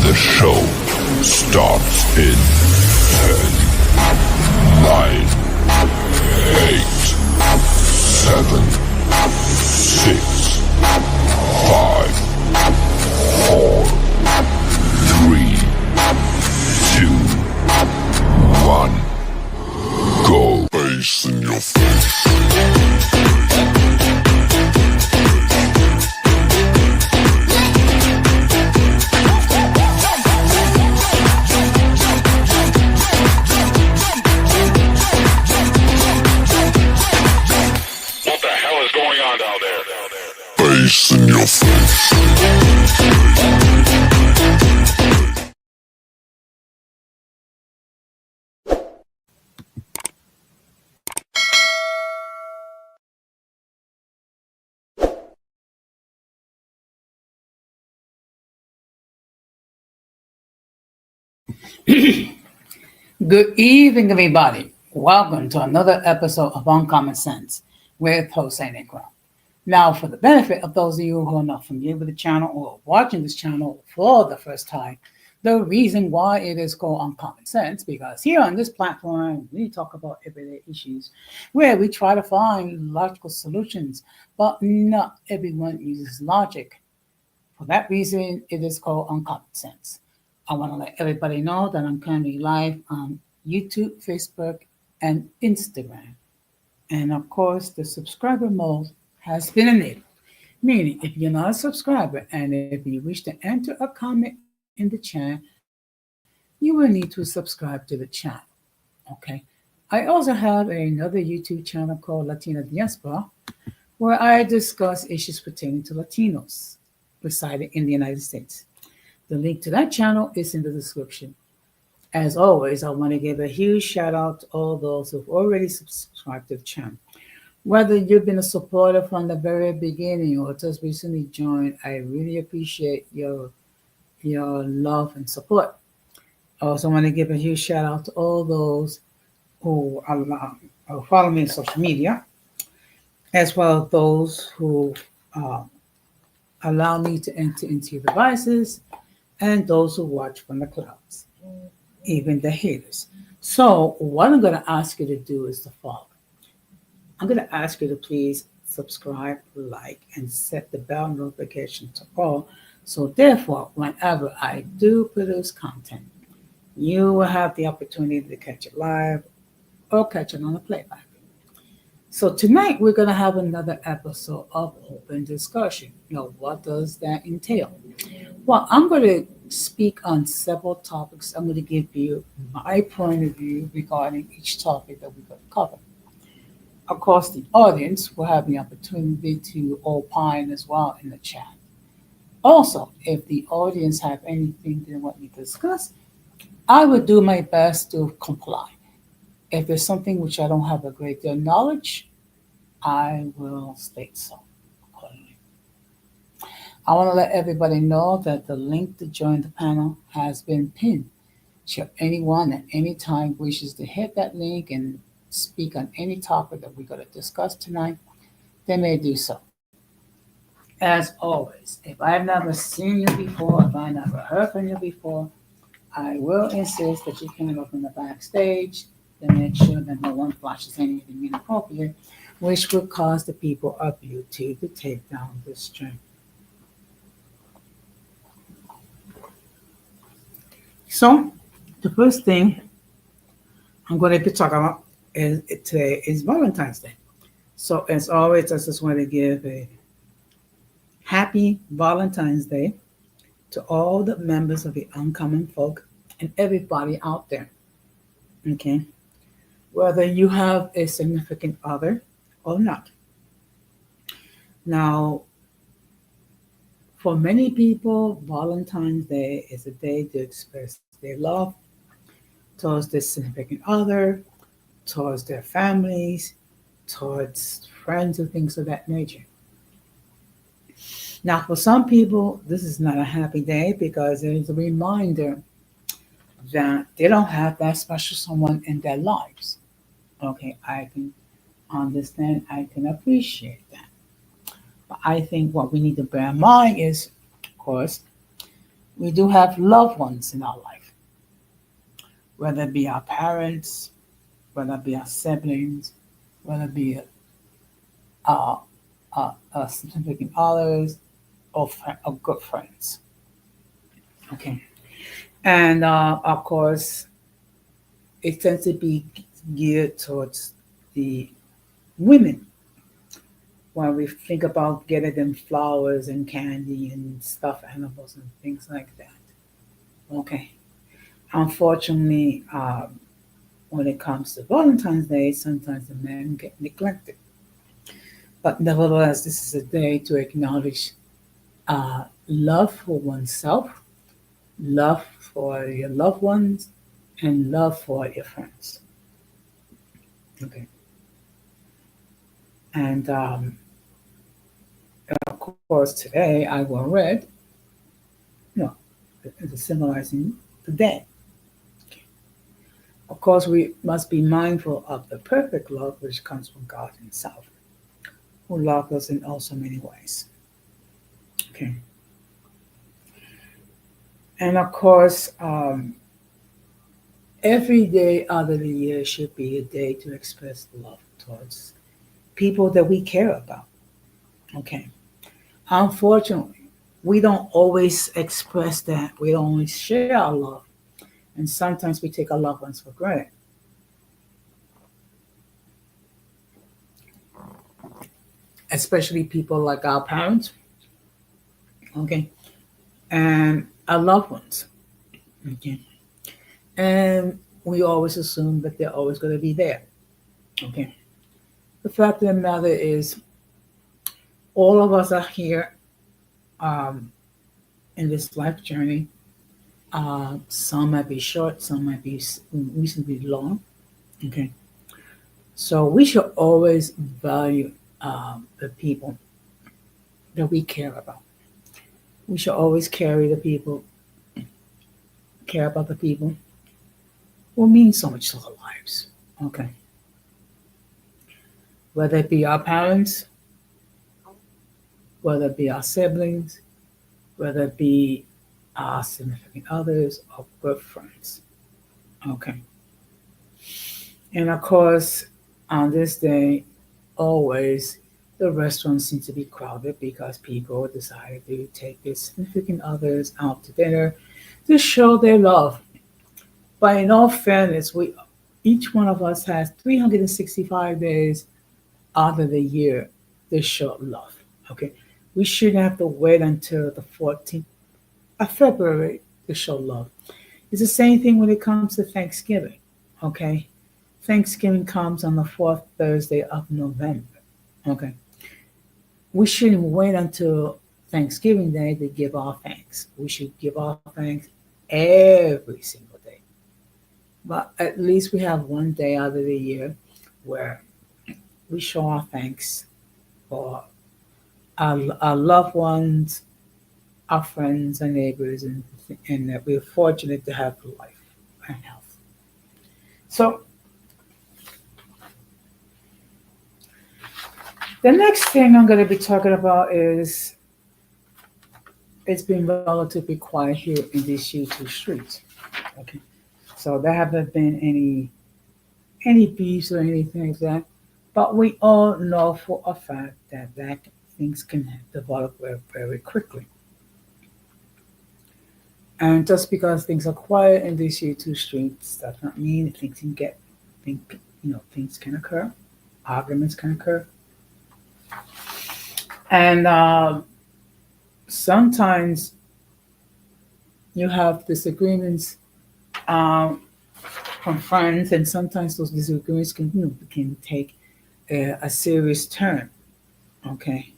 The show starts in 10, 9, 8, 7, 6, 5, 4, 3, 2, 1. Go. Bass in your face. Bass in your face. Good evening, everybody. Welcome to another episode of Uncommon Sense with Jose Negro. Now, for the benefit of those of you who are not familiar with the channel or watching this channel for the first time, the reason why it is called Uncommon Sense, because here on this platform, we talk about everyday issues where we try to find logical solutions, but not everyone uses logic. For that reason, it is called Uncommon Sense. I want to let everybody know that I'm currently live on YouTube, Facebook, and Instagram. And of course, the subscriber mode has been enabled, meaning if you're not a subscriber and if you wish to enter a comment in the chat, you will need to subscribe to the channel. Okay. I also have another YouTube channel called Latina Diaspora, where I discuss issues pertaining to Latinos residing in the United States. The link to that channel is in the description. As always, I want to give a huge shout out to all those who've already subscribed to the channel. Whether you've been a supporter from the very beginning or just recently joined, I really appreciate your love and support. I also want to give a huge shout out to all those who follow me on social media, as well as those who uh, allow me to enter into your devices, and those who watch from the clouds, even the haters. So, what I'm going to ask you to do is the following. I'm going to ask you to please subscribe, like, and set the bell notification to all. So, therefore, whenever I do produce content, you will have the opportunity to catch it live or catch it on the playback. So tonight we're going to have another episode of open discussion. Now, what does that entail? Well, I'm going to speak on several topics. I'm going to give you my point of view regarding each topic that we're going to cover. Of course, the audience will have the opportunity to opine as well in the chat. Also, if the audience have anything they want me to discuss, I will do my best to comply. If there's something which I don't have a great deal of knowledge, I will state so accordingly. I want to let everybody know that the link to join the panel has been pinned. Should anyone at any time wishes to hit that link and speak on any topic that we're going to discuss tonight, they may do so. As always, if I've never seen you before, if I never heard from you before, I will insist that you come up in the backstage to make sure that no one flashes anything inappropriate, which would cause the people of YouTube to take down this stream. So, the first thing I'm going to be talking about today is Valentine's Day. So, as always, I just want to give a happy Valentine's Day to all the members of the Uncommon Folk and everybody out there. Okay? Whether you have a significant other or not. Now, for many people, Valentine's Day is a day to express their love towards their significant other, towards their families, towards friends and things of that nature. Now, for some people, this is not a happy day because it is a reminder that they don't have that special someone in their lives. Okay, I can understand, I can appreciate that. But I think what we need to bear in mind is, of course, We do have loved ones in our life, whether it be our parents, whether it be our siblings, whether it be our, our significant others, or good friends. Okay. And of course, it tends to be geared towards the women when we think about getting them flowers and candy and stuffed animals and things like that. Okay. Unfortunately, when it comes to Valentine's Day, sometimes the men get neglected. But nevertheless, this is a day to acknowledge love for oneself, love for your loved ones, and love for your friends. Okay. And of course, today I will read, you know, the symbolizing the day. Okay. Of course, we must be mindful of the perfect love which comes from God Himself, who loves us in all so many ways. Okay. And of course, every day out of the year should be a day to express love towards people that we care about. Okay. Unfortunately, we don't always express that. We don't always share our love. And sometimes we take our loved ones for granted, especially people like our parents, okay, and our loved ones, okay. And we always assume that they're always going to be there, okay. The fact of the matter is, all of us are here um, in this life journey. Some might be short, some might be reasonably long, okay. So we should always value the people that we care about. We should always care about the people who mean so much to our lives. Okay. Whether it be our parents, whether it be our siblings, whether it be our significant others or good friends. Okay. And of course, on this day, always the restaurants seem to be crowded because people decided to take their significant others out to dinner to show their love. But in all fairness, we each one of us has 365 days out of the year to show love. Okay, we shouldn't have to wait until the 14th of February to show love. It's the same thing when it comes to Thanksgiving. Okay, Thanksgiving comes on the fourth Thursday of November. Okay, we shouldn't wait until Thanksgiving Day to give our thanks. We should give our thanks every single day. But at least we have one day out of the year where we show our thanks for our loved ones, our friends, and neighbors, and that we're fortunate to have life and health. So the next thing I'm going to be talking about is it's been relatively quiet here in these U2 streets. Okay, so there haven't been any beefs or anything like that, but we all know for a fact that things can develop very, very quickly. And just because things are quiet in these U2 streets does not mean things can think, things can occur, arguments can occur, and sometimes you have disagreements um, from friends, and sometimes those disagreements can take a serious turn. Okay,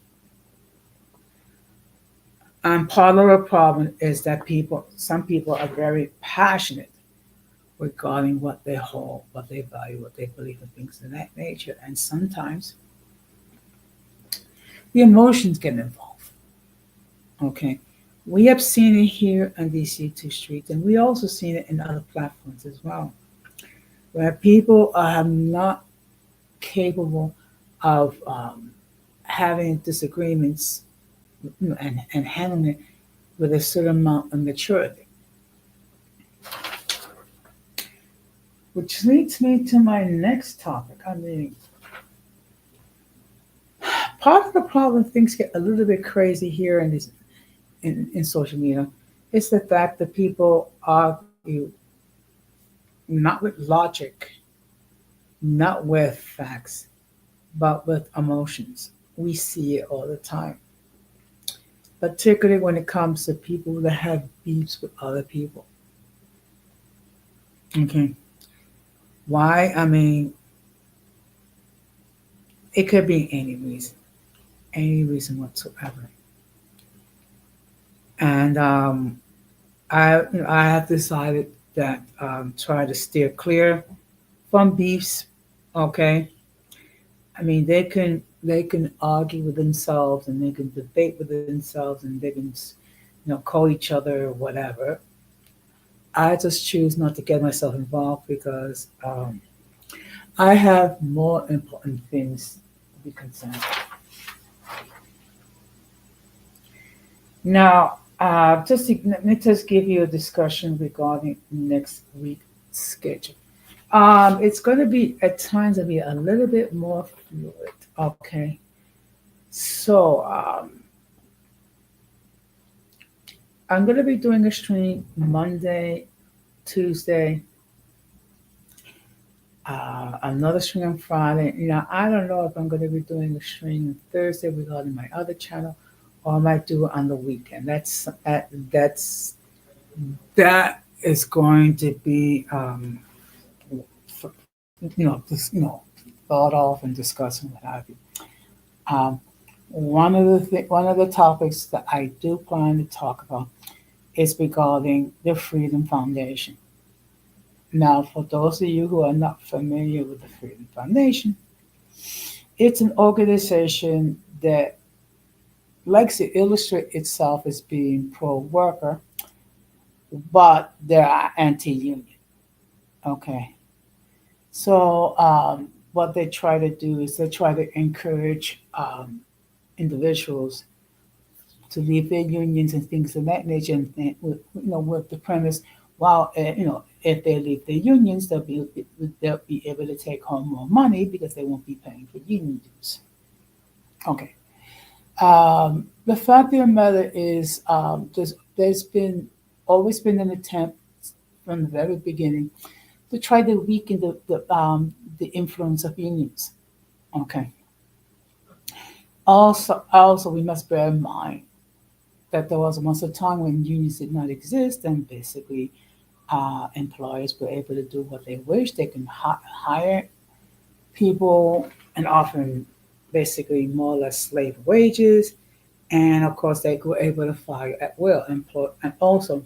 and part of the problem is that some people are very passionate regarding what they hold, what they value, what they believe, and things of that nature, and sometimes the emotions get involved. Okay, we have seen it here on DC2 Street, and we also seen it in other platforms as well, where people are not capable of having disagreements and handling it with a certain amount of maturity. Which leads me to my next topic. I mean, part of the problem, things get a little bit crazy here in social media, is the fact that people argue not with logic, not with facts, but with emotions. We see it all the time, particularly when it comes to people that have beefs with other people. Okay. Why? I mean, it could be any reason whatsoever. And I have decided that try to steer clear from beefs. Okay, I mean they can argue with themselves and they can debate with themselves and they can call each other or whatever. I just choose not to get myself involved because I have more important things to be concerned with. Now, let me just give you a discussion regarding next week's schedule. It's going to be at times to be a little bit more fluid. Okay, so I'm going to be doing a stream Monday, Tuesday, another stream on Friday. I don't know if I'm going to be doing a stream Thursday regarding my other channel, or I might do it on the weekend. That is going to be f- just thought of and discussed and what have you. Um, one of the topics that I do plan to talk about is regarding the Freedom Foundation. Now, for those of you who are not familiar with the Freedom Foundation, it's an organization that likes to illustrate itself as being pro-worker, but they are anti-union. Okay, so what they try to do is they try to encourage individuals to leave their unions and things of that nature, and with the premise, well, if they leave their unions, they'll be able to take home more money because they won't be paying for union dues. Okay. The fact of the matter is, there's been always been an attempt from the very beginning to try to weaken the influence of unions. Okay. Also, we must bear in mind that there was once a time when unions did not exist, and basically, employers were able to do what they wish. They can hire people and offer basically more or less slave wages, and of course, they were able to fire at will. And also,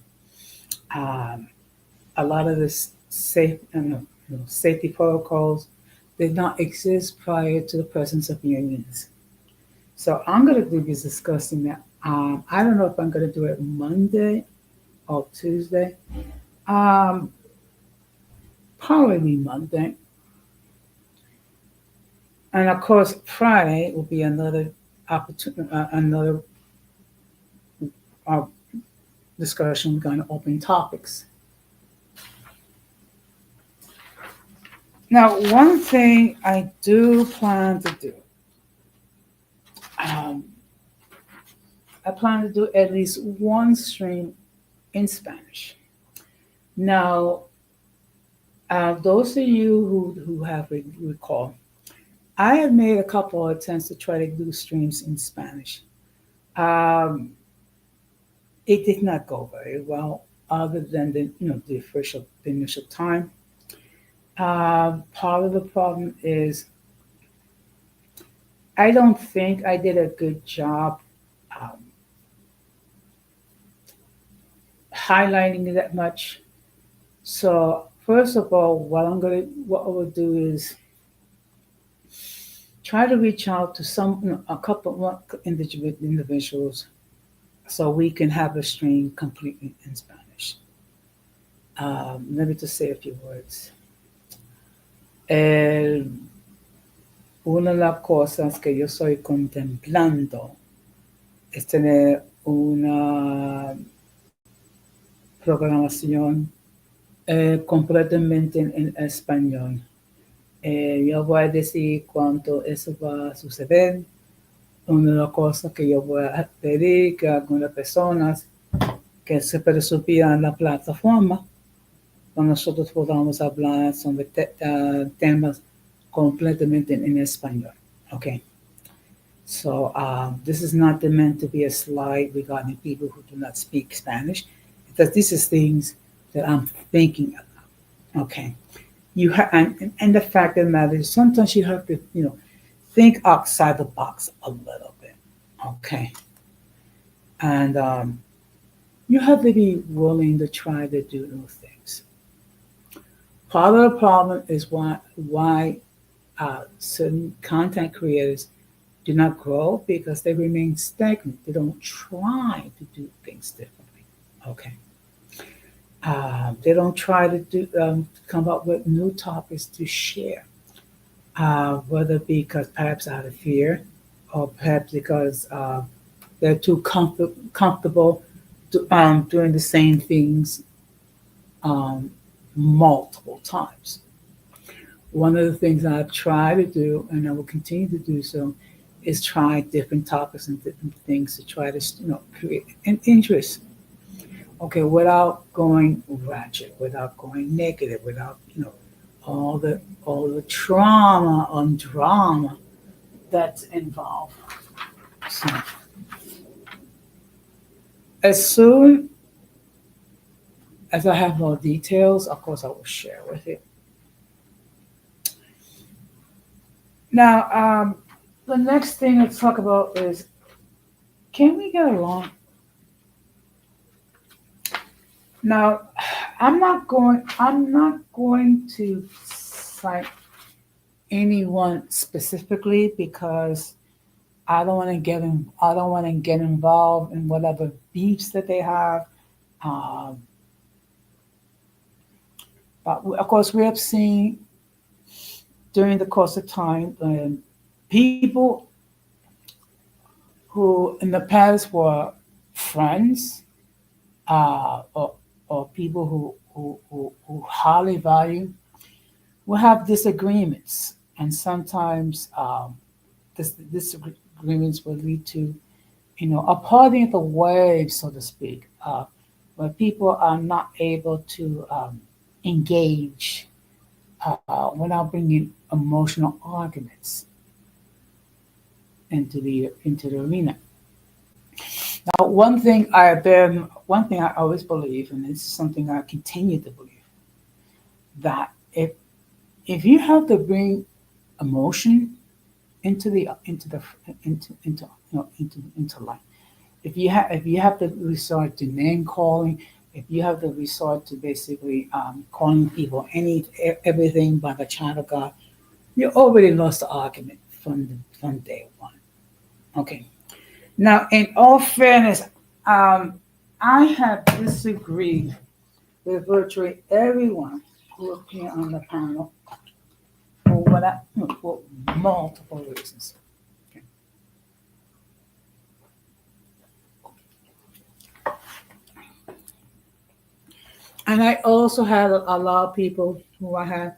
um, a lot of this safety protocols did not exist prior to the presence of unions. So I'm going to be discussing that. I don't know if I'm going to do it Monday or Tuesday. Um, Probably Monday. And of course, Friday will be another opportunity, another uh, discussion regarding open topics. Now, one thing I do plan to do, um, I plan to do at least one stream in Spanish. Now, those of you who have recall, I have made a couple of attempts to try to do streams in Spanish. Um, it did not go very well, other than the initial time. Part of the problem is I don't think I did a good job um, highlighting it that much. So first of all, what I will do is try to reach out to a couple of individuals so we can have a stream completely in Spanish. Let me just say a few words. El, una de las cosas que yo estoy contemplando es tener una programación completamente en español. Yo voy a decir cuánto eso va a suceder. Una de las cosas que yo voy a pedir que algunas personas que se presupían la plataforma, con nosotros podamos hablar sobre temas completamente en español. Okay. So this is not meant to be a slide regarding people who do not speak Spanish, because this is things that I'm thinking about. Okay. And the fact of the matter is sometimes you have to, think outside the box a little bit. Okay. And you have to be willing to try to do those things. Part of the problem is why certain content creators do not grow, because they remain stagnant. They don't try to do things differently. Okay. They don't try to come up with new topics to share, whether because perhaps out of fear, or perhaps because they're too comfortable doing the same things um, multiple times. One of the things I've tried to do, and I will continue to do so, is try different topics and different things to try to, create an interest. Okay, without going ratchet, without going negative, without all the trauma and drama that's involved. So, as soon as I have more details, of course, I will share with you. Now, the next thing to talk about is, can we get along? Now, I'm not going to cite anyone specifically, because I don't want to get involved in whatever beefs that they have. Um, but of course, we have seen during the course of time people who in the past were friends, or people who highly value, will have disagreements, and sometimes this disagreements will lead to, a parting of the waves, so to speak, where people are not able to engage without bringing emotional arguments into the arena. Now, one thing I always believe, and it's something I continue to believe, that if you have to bring emotion into life, if you have to resort to name calling, if you have to resort to basically calling people everything by the child of God, you already lost the argument from day one. Okay. Now, in all fairness, I have disagreed with virtually everyone who appeared on the panel for multiple reasons. Okay. And I also had a lot of people who I had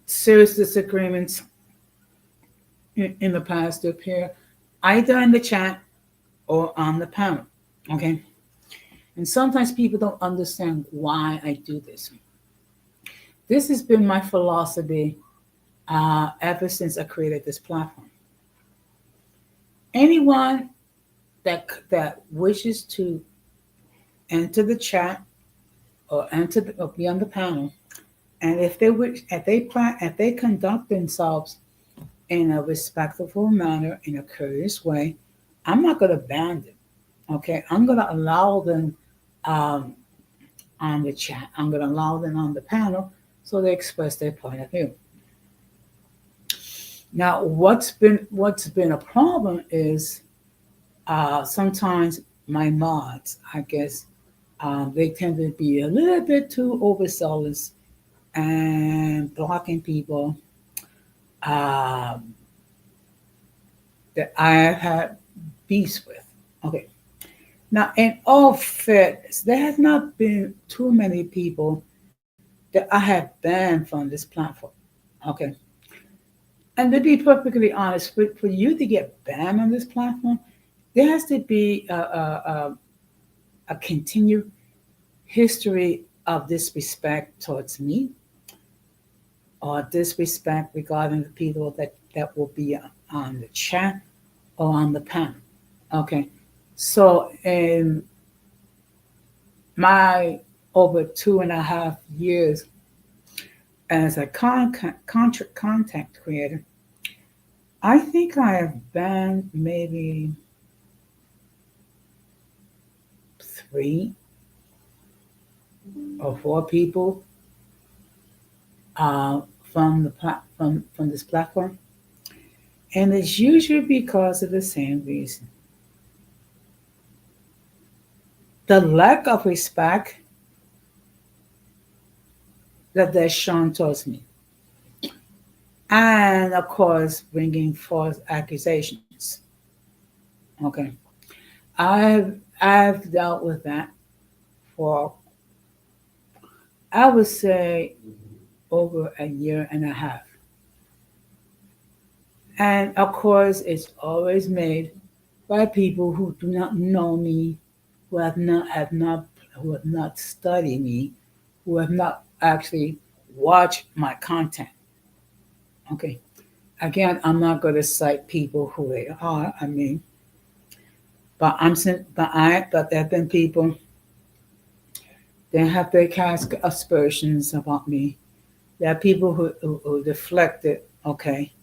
serious disagreements in the past to appear either in the chat or on the panel. Okay. And sometimes people don't understand why I do this. This has been my philosophy ever since I created this platform. Anyone that wishes to enter the chat or be on the panel, and if they wish, if they conduct themselves in a respectful manner, in a courteous way, I'm not going to ban them. Okay, I'm going to allow them um, on the chat. I'm going to allow them on the panel so they express their point of view. Now, what's been a problem is sometimes my mods, I guess, they tend to be a little bit too overzealous and blocking people um, that I have had beefs with. Okay, Now, in all fairness, there has not been too many people that I have banned from this platform. Okay. And to be perfectly honest, for you to get banned on this platform, there has to be a continued history of disrespect towards me or disrespect regarding the people that will be on the chat or on the panel. Okay. So in my over 2.5 years as a content creator, I think I have banned maybe three or four people uh, from from this platform, and it's usually because of the same reason: the lack of respect that they're shown towards me, and of course, bringing false accusations. Okay, I've dealt with that for, I would say, over a year and a half. And of course, it's always made by people who do not know me, who have not studied me, who have not actually watched my content. Okay. Again, I'm not going to cite people who they are. I mean, but there have been people that have their cast aspersions about me. There are people who deflected, okay,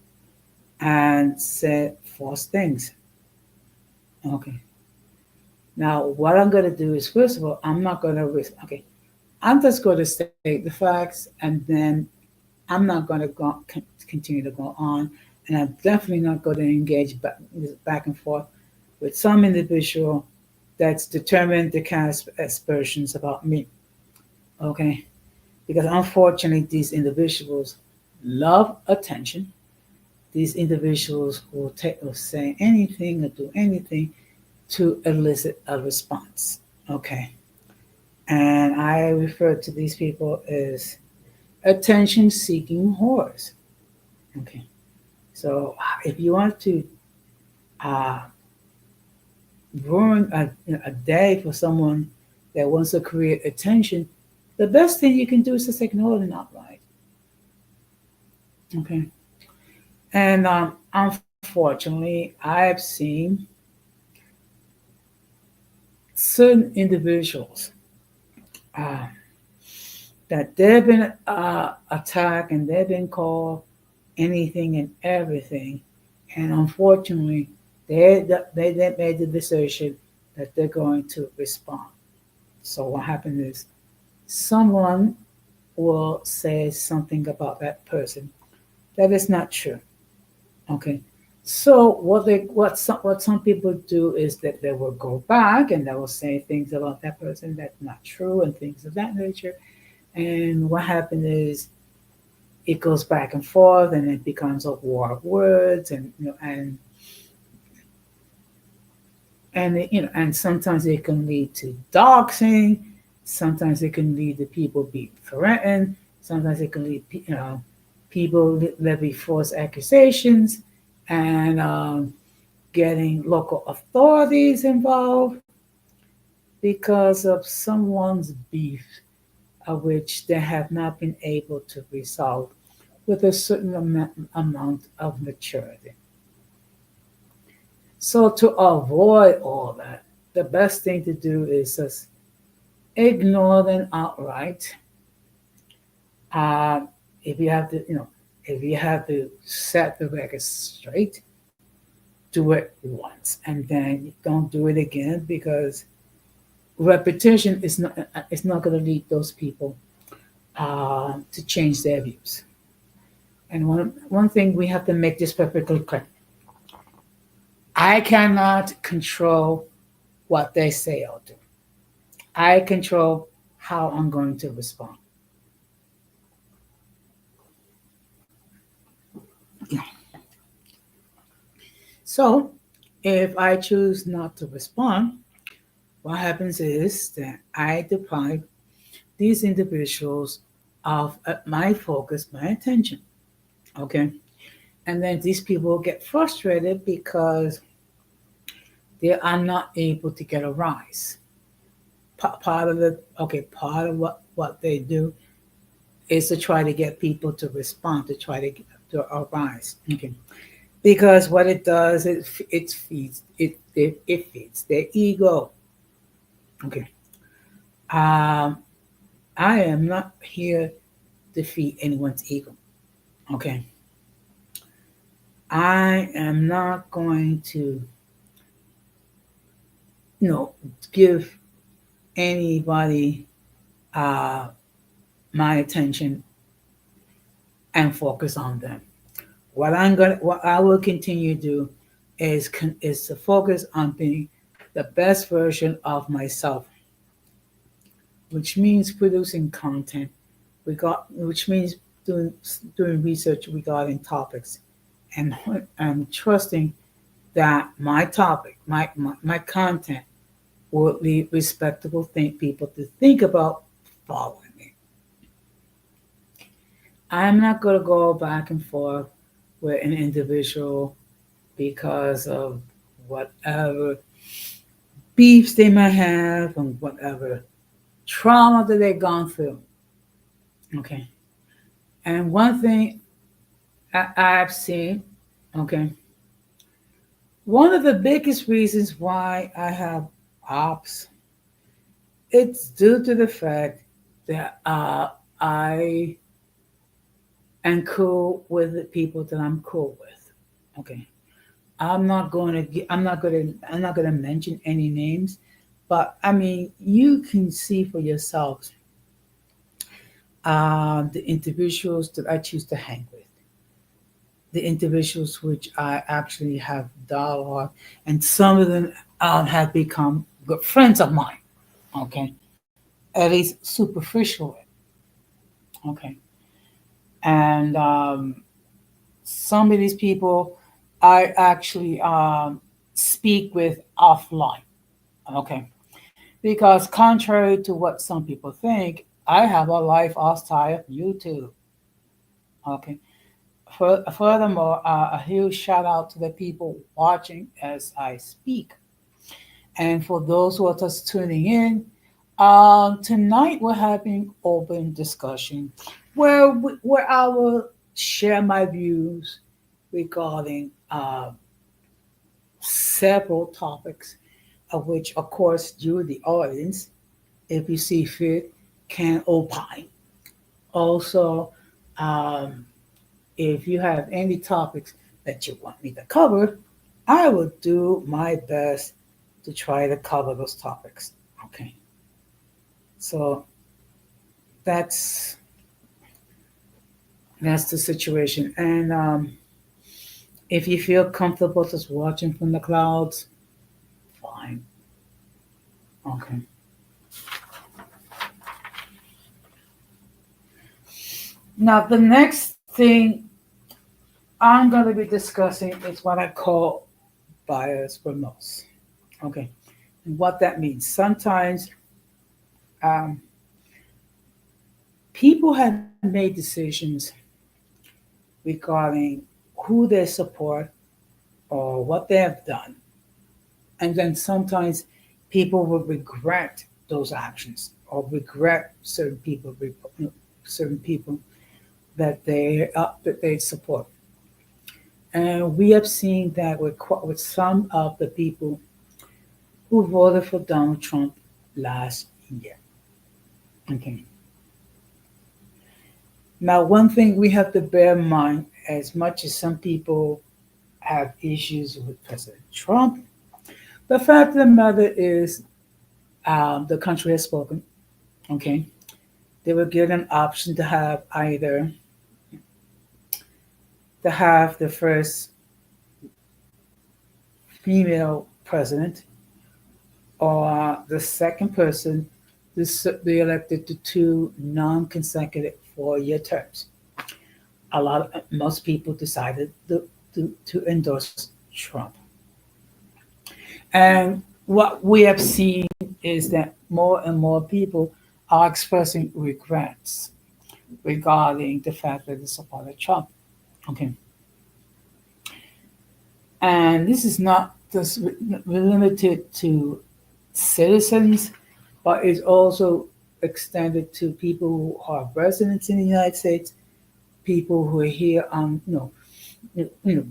and said false things. Okay. Now, what I'm going to do is, first of all, I'm not going to risk. Okay, I'm just going to state the facts, and then I'm not going to continue to go on, and I'm definitely not going to engage back and forth with some individual that's determined to cast aspersions about me. Okay, because unfortunately, these individuals love attention. These individuals will say anything or do anything to elicit a response. Okay. And I refer to these people as attention seeking whores. Okay. So if you want to uh, ruin a day for someone that wants to create attention, the best thing you can do is just ignore them outright. Okay. And unfortunately, I have seen certain individuals uh, that they've been attacked and they've been called anything and everything. And unfortunately, they made the decision that they're going to respond. So what happened is someone will say something about that person that is not true. Okay. So what some people do is that they will go back and they will say things about that person that's not true and things of that nature. And what happened is it goes back and forth and it becomes a war of words, and and sometimes it can lead to doxing, sometimes it can lead to people being threatened, sometimes it can lead people levy false accusations, and getting local authorities involved because of someone's beef of which they have not been able to resolve with a certain amount of maturity. So, to avoid all that, the best thing to do is just ignore them outright. Uh, if you have to, if you have to set the record straight, do it once, and then don't do it again, because repetition is not going to lead those people to change their views. And one thing we have to make this perfectly clear: I cannot control what they say or do. I control how I'm going to respond. So if I choose not to respond, what happens is that I deprive these individuals of my focus, my attention. Okay. And then these people get frustrated because they are not able to get a rise. Part of the part of what they do is to try to get people to respond, to try to get to arise. Okay, because what it does, it feeds their ego. Okay, um, I am not here to feed anyone's ego. Okay, I am not going to, you know, give anybody uh, my attention and focus on them. What I will continue to do is to focus on being the best version of myself, which means producing content, which means doing doing research regarding topics, and trusting that my topic, my content, will lead respectable people to think about following me. I'm not going to go back and forth with an individual because of whatever beefs they might have and whatever trauma that they've gone through. Okay. And one thing I've seen, okay, one of the biggest reasons why I have ops, it's due to the fact that I am cool with the people that I'm cool with. Okay. I'm not going to mention any names, but I mean, you can see for yourselves the individuals that I choose to hang with, the individuals which I actually have dialogue, and some of them have become good friends of mine. Okay, at least superficially. Okay, and some of these people I actually speak with offline. Okay, because contrary to what some people think, I have a life outside of YouTube. Okay. Furthermore, a huge shout out to the people watching as I speak. And for those who are just tuning in, tonight we're having open discussion where I will share my views regarding several topics, of which, of course, you, the audience, if you see fit, can opine. Also, um, if you have any topics that you want me to cover, I will do my best to try to cover those topics. Okay. So that's that's the situation. And if you feel comfortable just watching from the clouds, fine. Okay. Now the next thing I'm going to be discussing is what I call buyer's remorse. Okay. And what that means. Sometimes um, people have made decisions regarding who they support or what they have done. And then sometimes people will regret those actions or regret certain people that they support. And we have seen that with some of the people who voted for Donald Trump last year. Okay. Now, one thing we have to bear in mind, as much as some people have issues with President Trump, the fact of the matter is the country has spoken. Okay. They were given an option to have either to have the first female president or the second person to be elected to two non-consecutive 4-year terms. Most people decided to endorse Trump. And what we have seen is that more and more people are expressing regrets regarding the fact that they supported Trump. Okay, and this is not just limited to citizens, but it's also extended to people who are residents in the United States, people who are here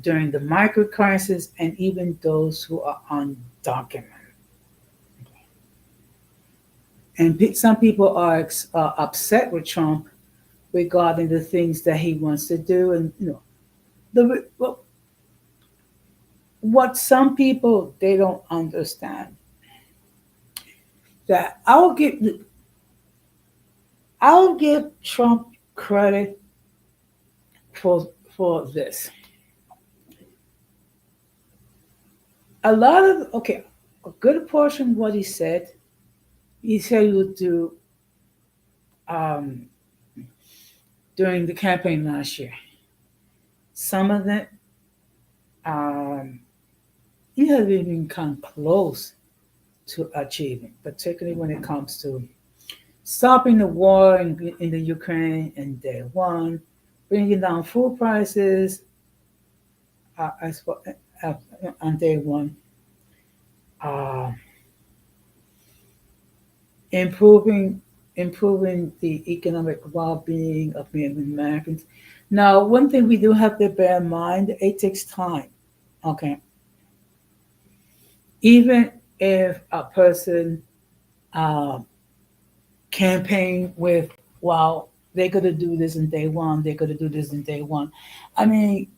during the micro crisis, and even those who are undocumented. And some people are upset with Trump regarding the things that he wants to do, and what some people they don't understand that I'll give Trump credit for this. A lot of a good portion of what he said he would do um, during the campaign last year. Some of it um, he hasn't even come close to achieving, particularly when it comes to stopping the war in the Ukraine in day one, bringing down food prices as well, on day one, uh, improving the economic well-being of Native Americans. Now, one thing we do have to bear in mind: it takes time. Okay, even if a person um, campaign with, well, they're going to do this in day one, they're going to do this in day one. I mean,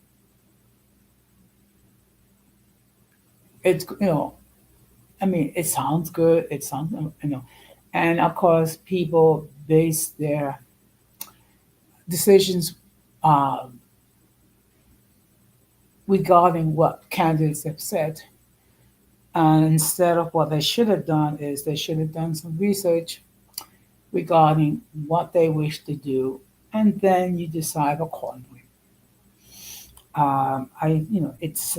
it's, it sounds good. It sounds, and of course, people base their decisions uh, regarding what candidates have said. And instead of what they should have done is they should have done some research regarding what they wish to do, and then you decide accordingly. It's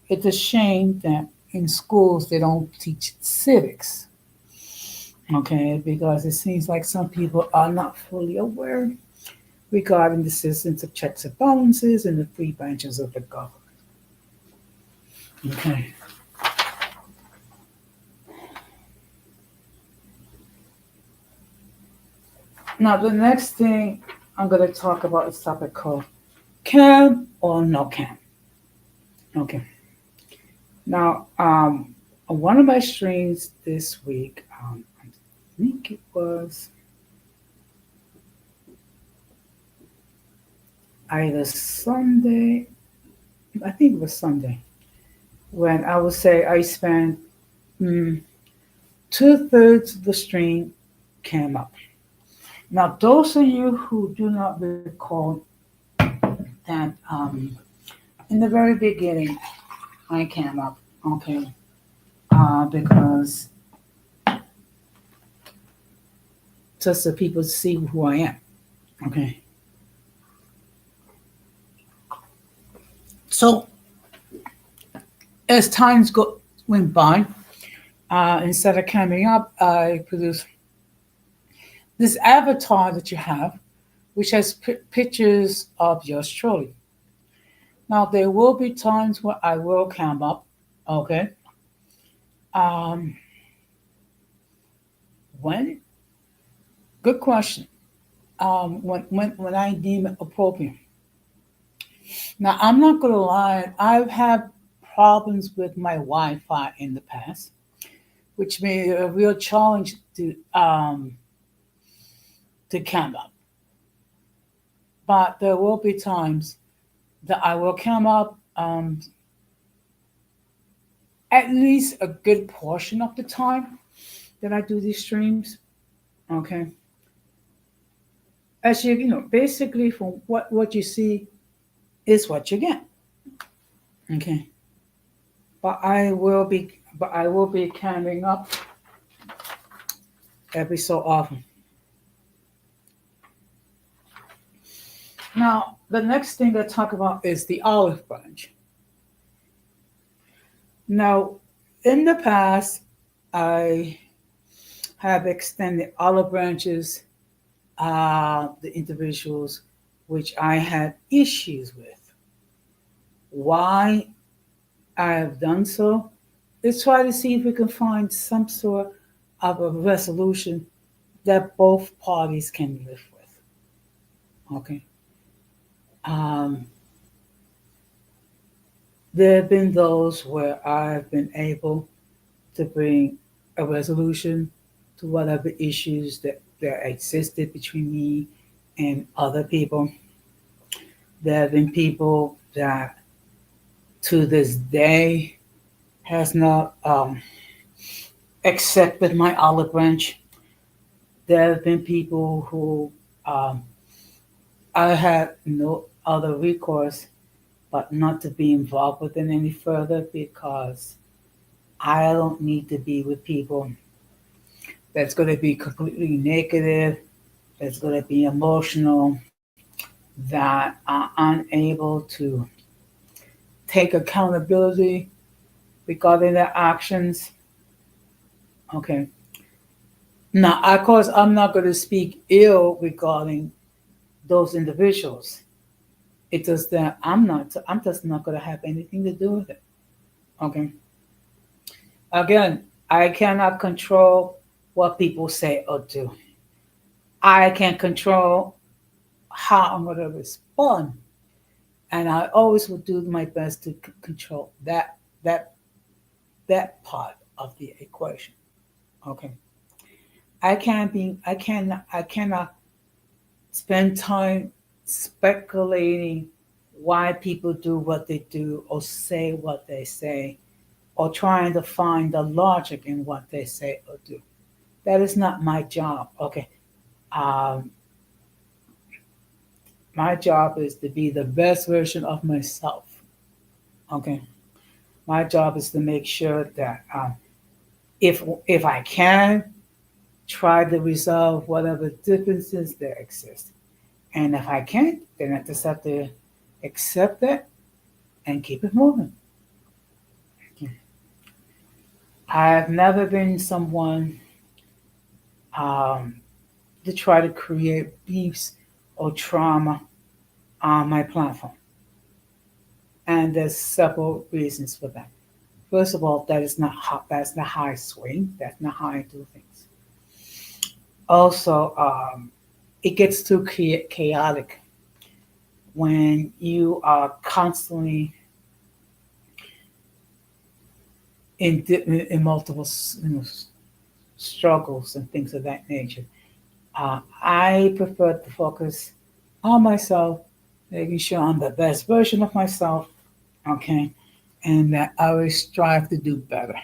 it's a shame that in schools they don't teach civics. Okay, because it seems like some people are not fully aware regarding the systems of checks and balances and the three branches of the government. Okay. Now the next thing I'm going to talk about is a topic called cam or no cam. Okay. Now, on one of my streams this week, I think it was either Sunday, I think it was Sunday, when I would say I spent 2/3 of the stream came up. Now, those of you who do not recall that in the very beginning, I came up, okay, because just so people see who I am, okay. So as went by, instead of coming up, I produced this avatar that you have, which has pictures of yours truly. Now there will be times where I will come up, okay. Um, when? Good question. When I deem it appropriate. Now I'm not gonna lie, I've had problems with my Wi-Fi in the past, which made it a real challenge to come up. But there will be times that I will come up at least a good portion of the time that I do these streams. Okay. As basically from what you see is what you get. Okay. But I will be coming up every so often. Now, the next thing I talk about is the olive branch. Now, in the past, I have extended olive branches, the individuals which I had issues with. Why I have done so is try to see if we can find some sort of a resolution that both parties can live with. Okay. Um, there have been those where I've been able to bring a resolution to whatever issues that existed between me and other people. There have been people that to this day has not accepted my olive branch. There have been people who um, I had no other recourse but not to be involved with them any further because I don't need to be with people that's going to be completely negative, that's going to be emotional, that are unable to take accountability regarding their actions. Okay. Now, of course, I'm not going to speak ill regarding those individuals. It's just that I'm just not going to have anything to do with it. Okay. Again, I cannot control what people say or do. I can control how I'm going to respond, and I always will do my best to control that that part of the equation. Okay, I cannot spend time speculating why people do what they do or say what they say or trying to find the logic in what they say or do. That is not my job. Okay, um, my job is to be the best version of myself. Okay, my job is to make sure that if I can try to resolve whatever differences that exist, and if I can't, then I just have to accept it and keep it moving. I've never been someone um, to try to create beefs or trauma on my platform. And there's several reasons for that. First of all, that's not how I swing. That's not how I do things. Also, it gets too chaotic when you are constantly in multiple struggles and things of that nature. I prefer to focus on myself, making sure I'm the best version of myself, okay, and that I always strive to do better.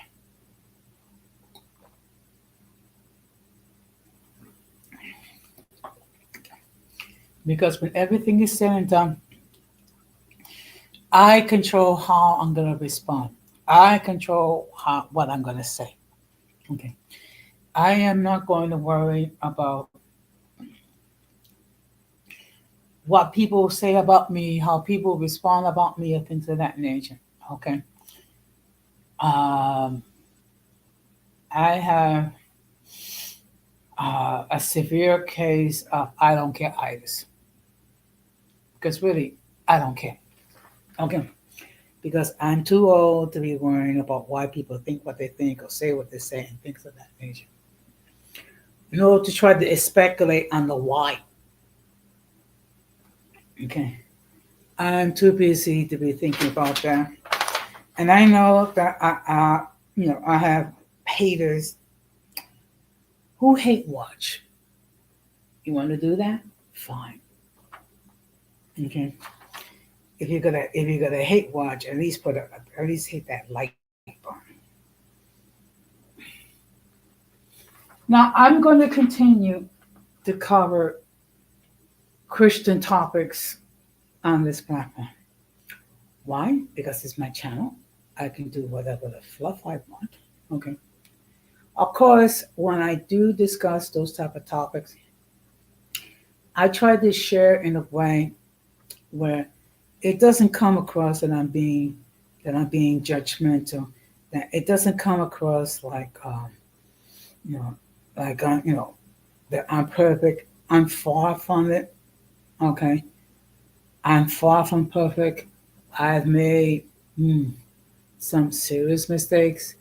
Because when everything is said and done, I control how I'm going to respond. I control what I'm going to say. Okay. I am not going to worry about what people say about me, how people respond about me, or things of that nature. Okay. Um, I have a severe case of I don't care itis because really I don't care. Okay. Because I'm too old to be worrying about why people think what they think or say what they say and things of that nature. In order to try to speculate on the why. Okay. I'm too busy to be thinking about that. And I know that I have haters who hate watch. You want to do that? Fine. Okay. If you're gonna hate watch, at least hit that like button. Now I'm going to continue to cover Christian topics on this platform. Why? Because it's my channel. I can do whatever the fluff I want. Okay. Of course, when I do discuss those type of topics, I try to share in a way where it doesn't come across that I'm being judgmental. That it doesn't come across like you know like that I'm perfect. I'm far from it. Okay, I'm far from perfect. I've made some serious mistakes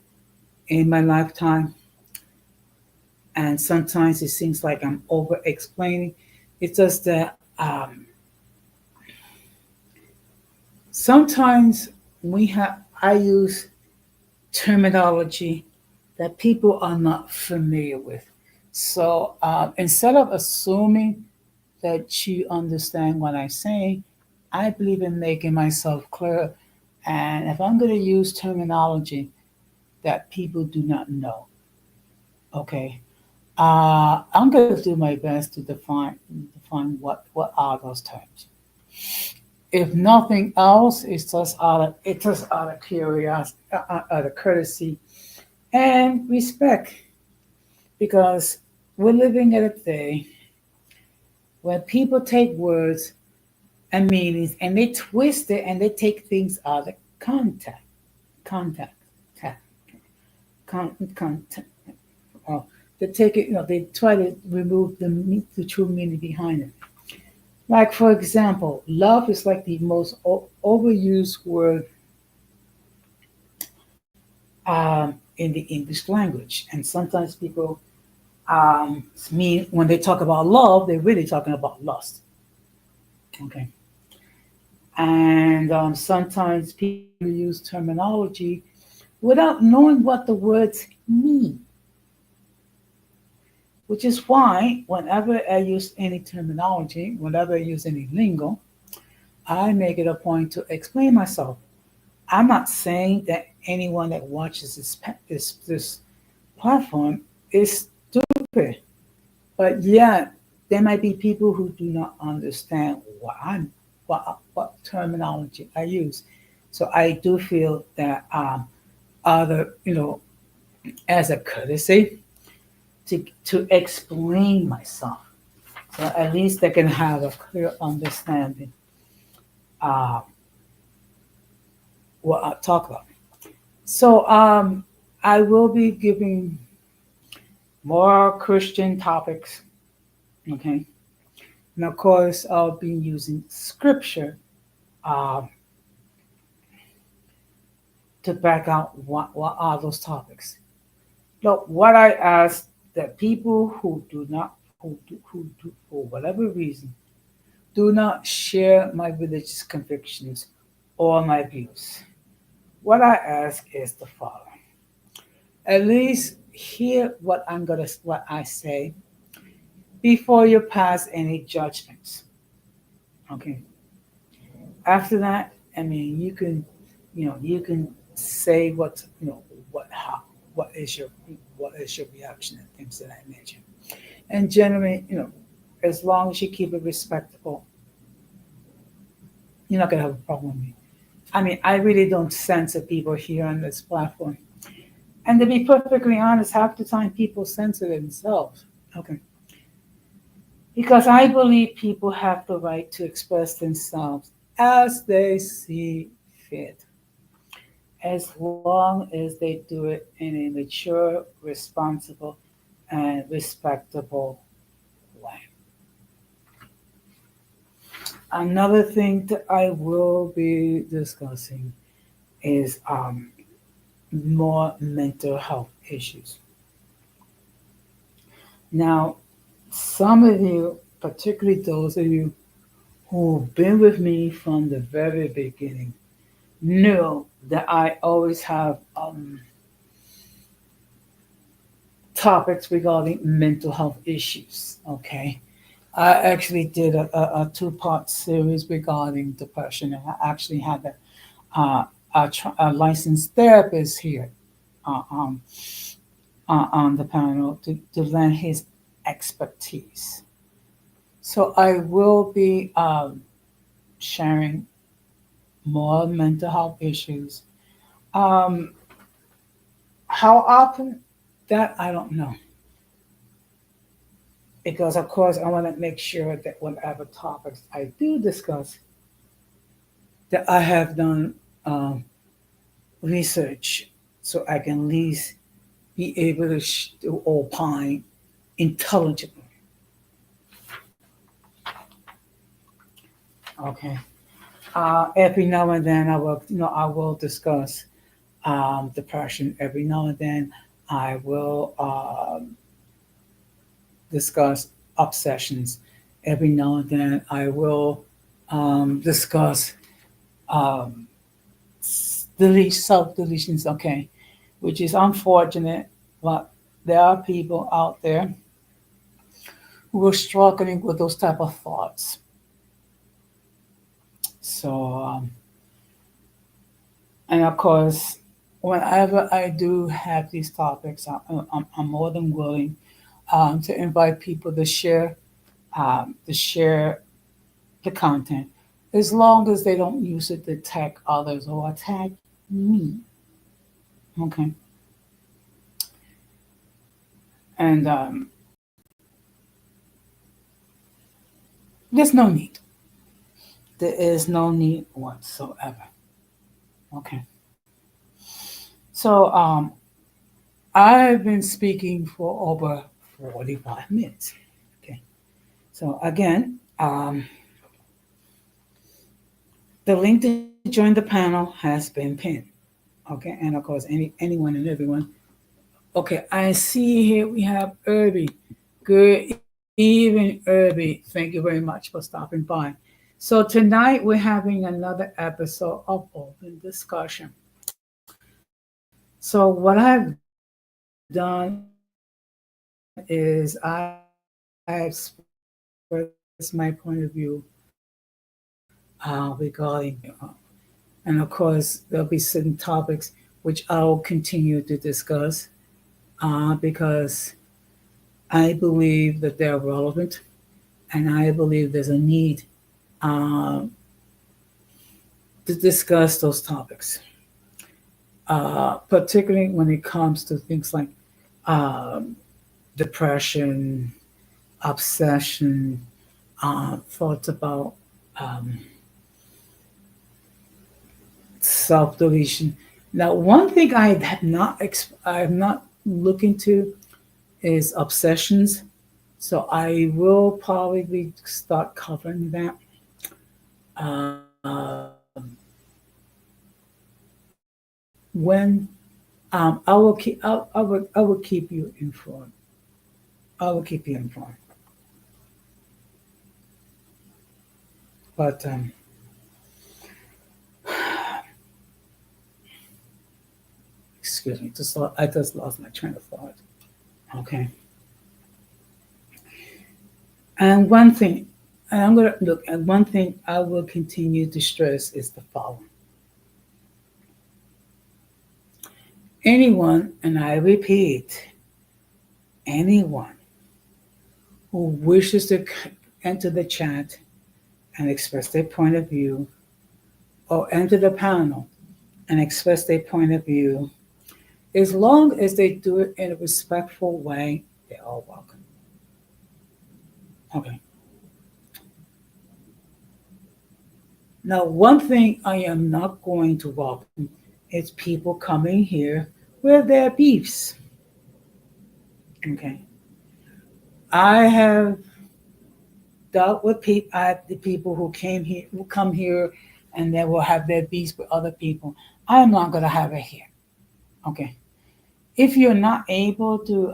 in my lifetime, and sometimes it seems like I'm over explaining. It's just that sometimes I use terminology that people are not familiar with. So instead of assuming that you understand what I'm saying, I believe in making myself clear. And if I'm going to use terminology that people do not know, okay, I'm going to do my best to define what are those terms. If nothing else, it's just out of curiosity, out of courtesy and respect, because we're living in a day where people take words and meanings and they twist it and they take things out of contact, tact, contact. Or they take it, they try to remove the true meaning behind it. Like for example, love is like the most overused word in the English language, and sometimes people mean when they talk about love, they're really talking about lust. Okay, and sometimes people use terminology without knowing what the words mean, which is why whenever I use any terminology, whenever I use any lingo, I make it a point to explain myself. I'm not saying that anyone that watches this platform is stupid, but yet there might be people who do not understand what terminology I use. So I do feel that other as a courtesy to explain myself, so at least they can have a clear understanding uh, what I talk about. So I will be giving more Christian topics, okay, and of course I'll be using scripture uh, to back out what are those topics. Look, what I ask that people who do not who do for whatever reason do not share my religious convictions or my views. What I ask is the following: at least hear what I say before you pass any judgments. Okay. After that, I mean, you can say what how what is your reaction and things that I mentioned. And generally, as long as you keep it respectable, you're not gonna have a problem with me. I mean, I really don't censor people here on this platform. And to be perfectly honest, half the time people censor themselves. Okay. Because I believe people have the right to express themselves as they see fit, as long as they do it in a mature, responsible, and respectable way. Another thing that I will be discussing is more mental health issues. Now, some of you, particularly those of you who've been with me from the very beginning, know that I always have topics regarding mental health issues. Okay. I actually did a two-part series regarding depression, and I actually had a licensed therapist here uh, um, on the panel to lend his expertise. So I will be sharing more mental health issues. Um, how often? That I don't know, because of course I want to make sure that whatever topics I do discuss, that I have done research, so I can at least be able to opine intelligently. Okay. Every now and then I will discuss depression. Every now and then I will discuss obsessions. Every now and then I will discuss um, self deletions. Okay, which is unfortunate, but there are people out there who are struggling with those type of thoughts. So, and of course, whenever I do have these topics, I'm more than willing to invite people to share the content, as long as they don't use it to attack others or attack me. Okay, and there's no need. There is no need whatsoever. Okay, so I've been speaking for over 45 minutes. Okay, so again, the link to join the panel has been pinned. Okay, and of course, anyone and everyone. Okay, I see here we have Irby. Good evening, Irby. Thank you very much for stopping by. So tonight we're having another episode of open discussion. So what I've done is I have expressed my point of view regarding, and of course there'll be certain topics which I'll continue to discuss because I believe that they're relevant, and I believe there's a need uh, to discuss those topics, particularly when it comes to things like um, depression, obsession, thoughts about um, self deletion. Now, one thing I have not looked into is obsessions. So I will probably start covering that. When I will keep you informed. I will keep you informed. But excuse me, I just lost my train of thought. Okay. And one thing, and I'm gonna look. And one thing I will continue to stress is the following: anyone, and I repeat, anyone who wishes to enter the chat and express their point of view, or enter the panel and express their point of view, as long as they do it in a respectful way, they're all welcome. Okay. Now, one thing I am not going to welcome is people coming here with their beefs. Okay. I have dealt with the people who came here, who come here, and they will have their beefs with other people. I am not going to have it here. Okay. If you're not able to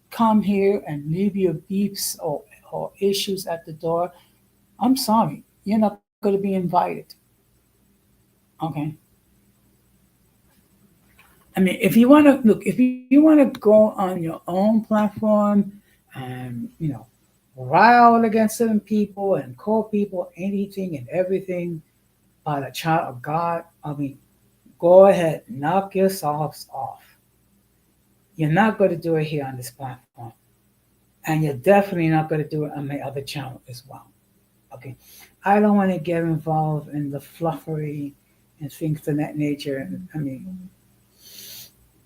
come here and leave your beefs or issues at the door, I'm sorry. You're not going to be invited. Okay. I mean, if you want to look, if you want to go on your own platform and, rile against certain people and call people anything and everything by the child of God, I mean, go ahead, knock yourselves off. You're not going to do it here on this platform. And you're definitely not going to do it on my other channel as well. Okay. I don't want to get involved in the fluffery and things of that nature. I mean,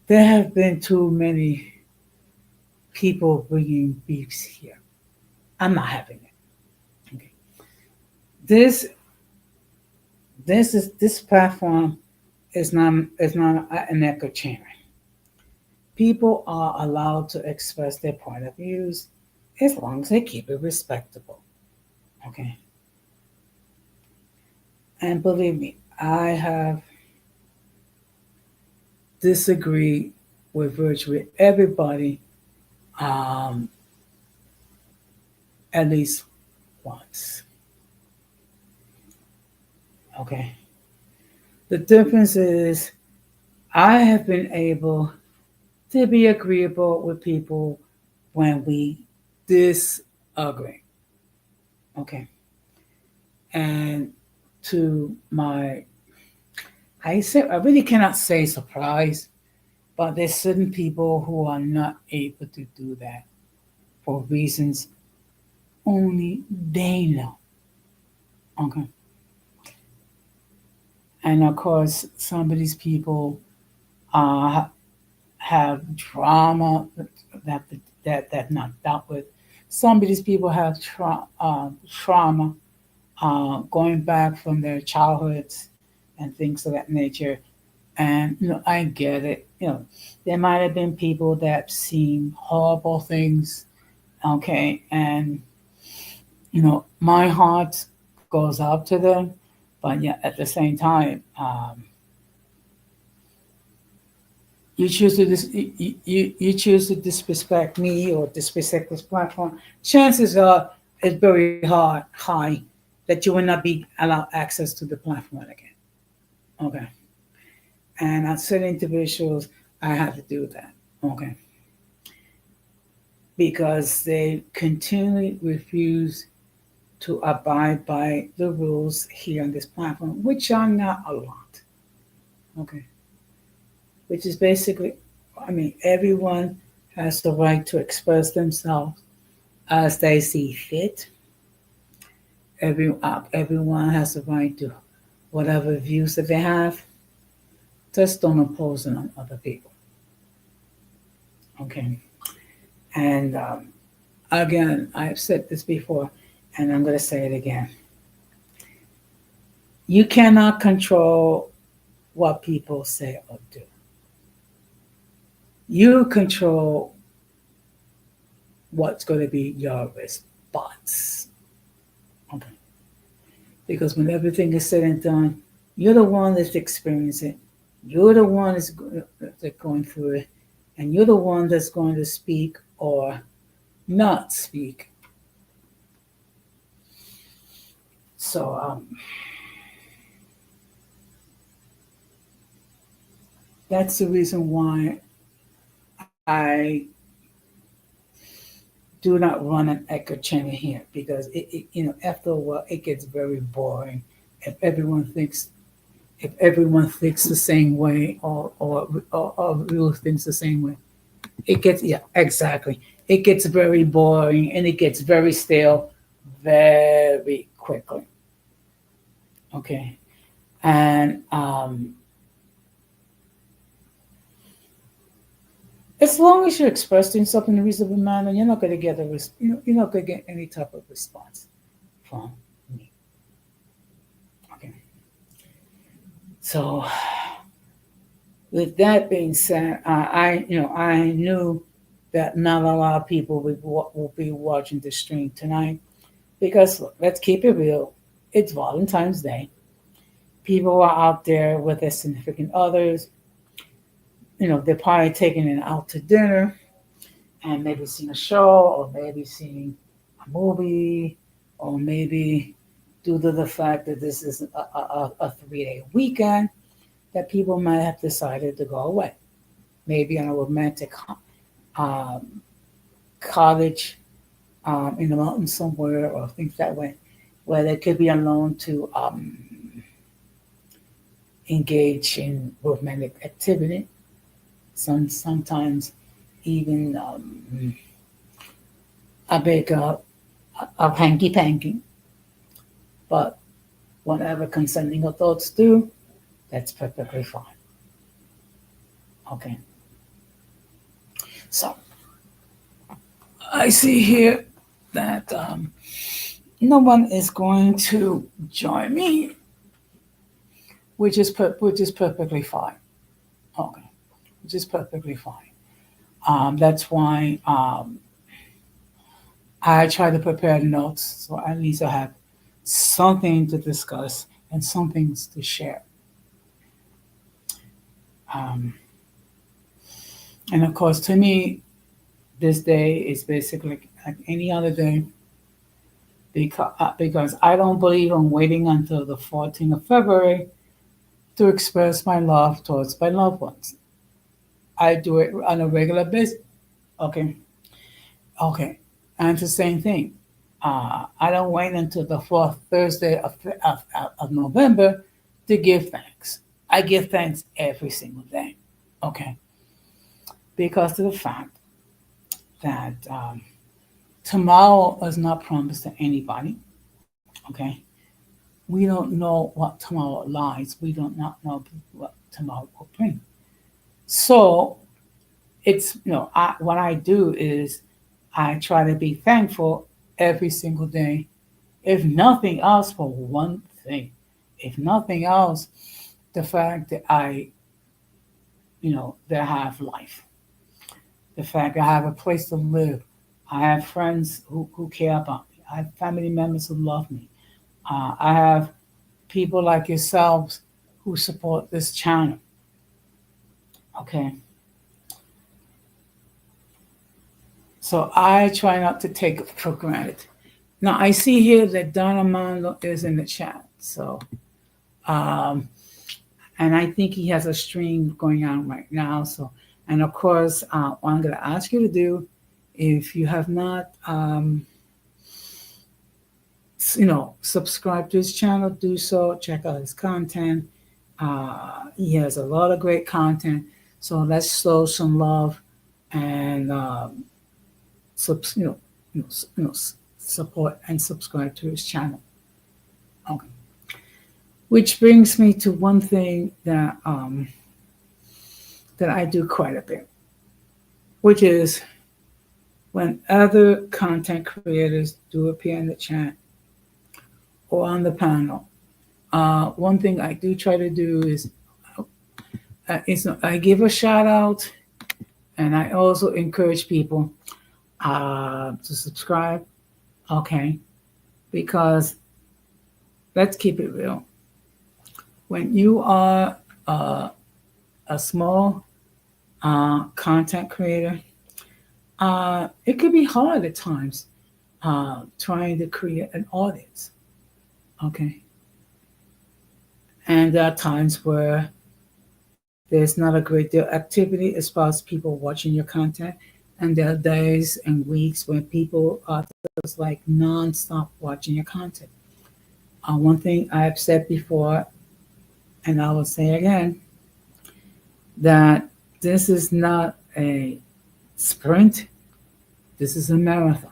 there have been too many people bringing beefs here. I'm not having it. Okay. This this platform is not an echo chamber. People are allowed to express their point of views as long as they keep it respectable. Okay. And believe me, I have disagreed with virtually everybody um, at least once. Okay. The difference is I have been able to be agreeable with people when we disagree. Okay. And to my, I really cannot say surprise, but there's certain people who are not able to do that for reasons only they know. Okay. And of course, some of these people uh, have trauma that that not dealt with. Some of these people have trauma going back from their childhoods and things of that nature. And I get it. There might have been people that seen horrible things. Okay, and my heart goes out to them, but yeah, at the same time, you choose to disrespect me or disrespect this platform. Chances are it's very high that you will not be allowed access to the platform again. Okay, and at certain individuals, I have to do that. Okay, because they continually refuse to abide by the rules here on this platform, which are not a lot. Okay, which is basically, I mean, everyone has the right to express themselves as they see fit. Everyone has the right to whatever views that they have. Just don't impose it on other people. Okay, and again, I've said this before, and I'm going to say it again. You cannot control what people say or do. You control what's going to be your response. Okay. Because when everything is said and done, you're the one that's experiencing it. You're the one that's going through it. And you're the one that's going to speak or not speak. So, that's the reason why I do not run an echo chamber here, because after a while it gets very boring if everyone thinks the same way, or really thinks the same way. It gets, yeah, exactly. It gets very boring and it gets very stale very quickly. Okay, and as long as you're expressing something in a reasonable manner, you're not going to get you're not going to get any type of response from me. Okay. So, with that being said, I knew that not a lot of people will be watching the stream tonight, because look, let's keep it real. It's Valentine's Day. People are out there with their significant others. They're probably taking it out to dinner and maybe seeing a show, or maybe seeing a movie, or maybe due to the fact that this is a 3-day weekend, that people might have decided to go away. Maybe on a romantic um, cottage in the mountains somewhere, or things that way, where they could be alone to engage in romantic activity. Sometimes even a big of hanky panky. But whatever consenting adults do, that's perfectly fine. Okay. So I see here that no one is going to join me, which is perfectly fine. Okay, which is perfectly fine. That's why I try to prepare notes so at least I have something to discuss and some things to share. Um, and of course, to me, this day is basically like any other day because I don't believe in waiting until the 14th of February to express my love towards my loved ones. I do it on a regular basis. Okay, okay, and it's the same thing. I don't wait until the fourth Thursday of November to give thanks. I give thanks every single day. Okay, because of the fact that tomorrow is not promised to anybody. Okay, we don't know what tomorrow lies. We don't not know what tomorrow will bring. So it's what I do is I try to be thankful every single day. If nothing else, for one thing, if nothing else, the fact that that I have life, the fact that I have a place to live, I have friends who care about me, I have family members who love me, I have people like yourselves who support this channel. Okay, so I try not to take it for granted. Now I see here that Donna Manlo is in the chat, so um, and I think he has a stream going on right now. So, and of course, what I'm going to ask you to do, if you have not, subscribe to his channel, do so. Check out his content. He has a lot of great content. So let's show some love and support and subscribe to his channel. Okay. Which brings me to one thing that I do quite a bit, which is when other content creators do appear in the chat or on the panel. One thing I do try to do is I give a shout out, and I also encourage people to subscribe. Okay, because let's keep it real. When you are a small content creator, it could be hard at times trying to create an audience. Okay. And there are times where there's not a great deal of activity as far as people watching your content. And there are days and weeks when people are just like nonstop watching your content. One thing I've said before, and I will say again, that this is not a sprint, this is a marathon.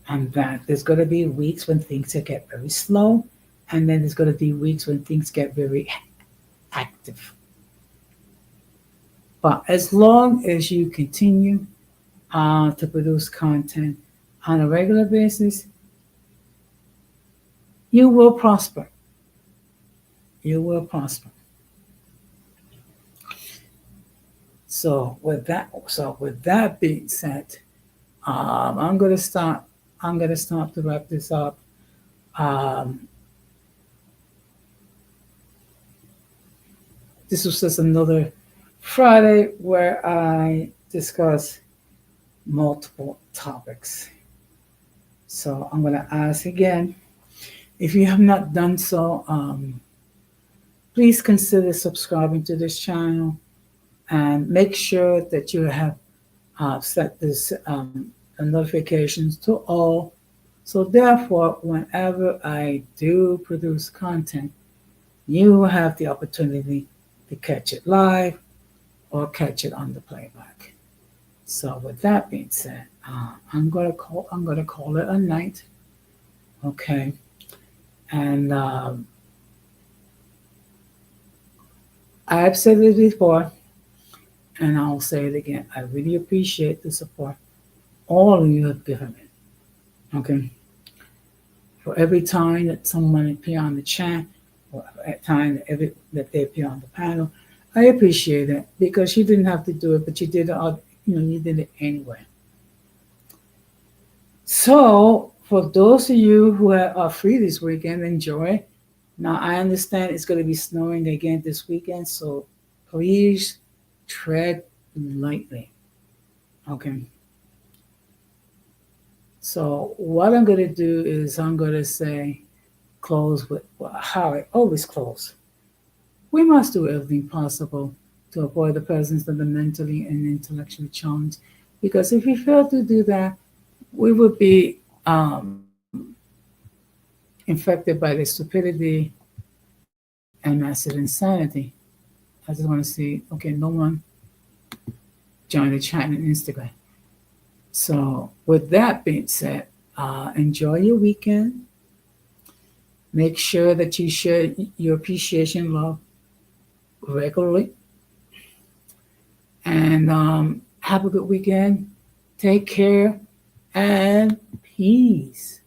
And that there's going to be weeks when things get very slow, and then there's going to be weeks when things get very active. But as long as you continue to produce content on a regular basis, you will prosper. You will prosper. So with that being said, I'm gonna start to wrap this up. This was just another Friday where I discuss multiple topics. So I'm gonna ask again, if you have not done so, please consider subscribing to this channel and make sure that you have set this notifications to all. So therefore, whenever I do produce content, you have the opportunity to catch it live or catch it on the playback. So with that being said, I'm gonna call it a night. Okay, and I've said it before, and I'll say it again. I really appreciate the support all of you have given me. Okay. For every time that someone appear on the chat, or at time that they appear on the panel, I appreciate it because you didn't have to do it, but you did it you did it anyway. So, for those of you who are free this weekend, enjoy. Now, I understand it's going to be snowing again this weekend, so please tread lightly. Okay. So, what I'm going to do is I'm going to say, close with how I always close. We must do everything possible to avoid the presence of the mentally and intellectually challenged, because if we fail to do that, we would be infected by the stupidity and massive insanity. I just want to see, okay, no one join the chat and Instagram. So, with that being said, enjoy your weekend. Make sure that you share your appreciation love regularly. And have a good weekend. Take care and peace.